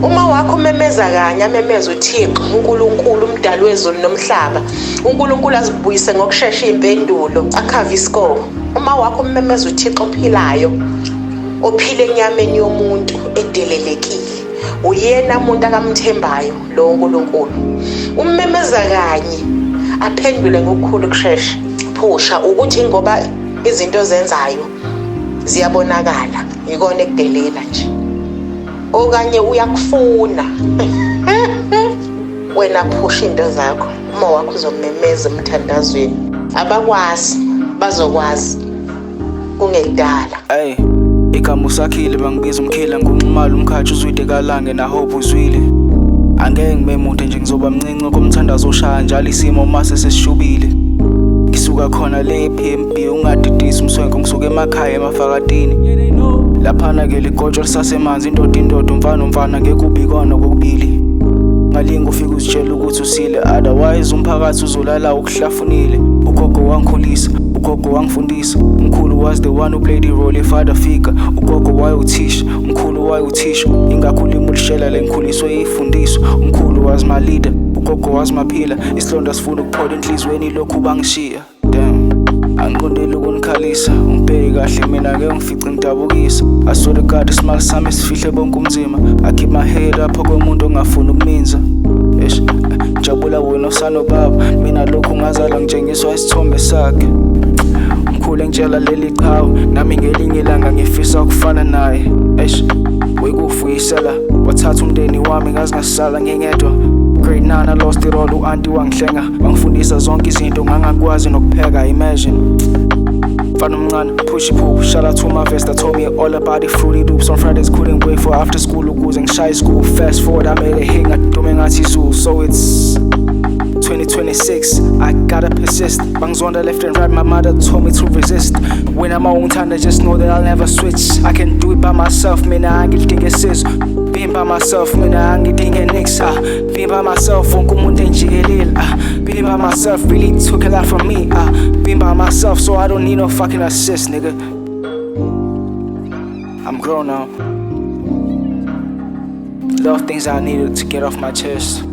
Uma wakho umemeza kanye amemeza uThixo uNkulunkulu umdali wezulu nomhlaba, uNkulunkulu azibuyise ngokusheshsha impendulo akhave iscore. Uma wakho umemeza uThixo ophilayo ophile enyameni yomuntu edelelekile, uyena umuntu akamthembayo lo uNkulunkulu. Ummemeza kanye aphendule ngokukhulu kusheshsha. Phusha ukuthi ngoba izinto zenzayo ziyabonakala, yikona ekudelela nje. Okanye uyakufuna wena phusha into zakho. Uma wakho uzomemeza emthandazweni, abakwazi bazokwazi kungekudala. Hey, igama usakhile bangibiza umkhila ngunxumalo umkhathi uzwide kalange na hope uzwile. Angeke ngimemude nje ngizoba mncinci komthandazo oshaya njalo isimo mase sesishubile. Ngisuka khona le PMB ungadidisi umswenko ngisuka emakhaya emafakatini. Laphana ke ligotsho lisasemanzi indoda umfana ngekubi kona kokubili. Ngalinga ufika uzitshela ukuthi usile, otherwise umphakathi uzolala ukuhlafunile. Ugogo wangikhulisa, ugogo wangifundisa, umkhulu was the one who played the role father figure. Ugogo wayewuthisha, umkhulu wayewuthisha, ingakho ulimi ulishela lengikhuliswe ifundiso. Umkhulu was my leader, ugogo was my pillar. Isilonda sifuna ukuphola enhlizweni lokhu bangishiya. Damn, angiqondile ukunikhalisa, ungibheke kahle mina ke ungifice ngidabukisa. I swear to God isimali sami sifihle bonke umzima. I keep my head up komuntu ongafuni ukuminza. Eish, jabula wena usana baba, mina lokhu ngazala ngitshengiswa isithombe sakhe. Umkhulu engitshela leli qhawe, nami ngelinye ilanga ngifisa ukufana naye. Eish, wekufuyisela wathatha umndeni wami ngaze ngasala ngingedwa. Grade 9 I lost it all, u-auntie wangihlenga wangifundisa zonke izinto ngangakwazi nokupheka, imagine. Mfana omncane, push poop, shout out to my vest that told me all about the fruity loops. On Fridays couldn't wait for after school ukuze ngishaye school. Fast forward I made a hit ngadume ngathi izulu. So it's 2026, I gotta persist. Bangzonda left and right, my mother told me to resist. When I'm on time, just know that I'll never switch. I can do it by myself, mina angidinge sizo. Being by myself, mina angidinge nix. Being by myself, wonke umuntu enjikelile. Being by myself really took a lot from me. Being by myself, so I don't need no fucking assist, nigga. I'm grown now. A lot of things I needed to get off my chest.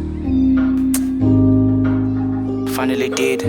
Finally did.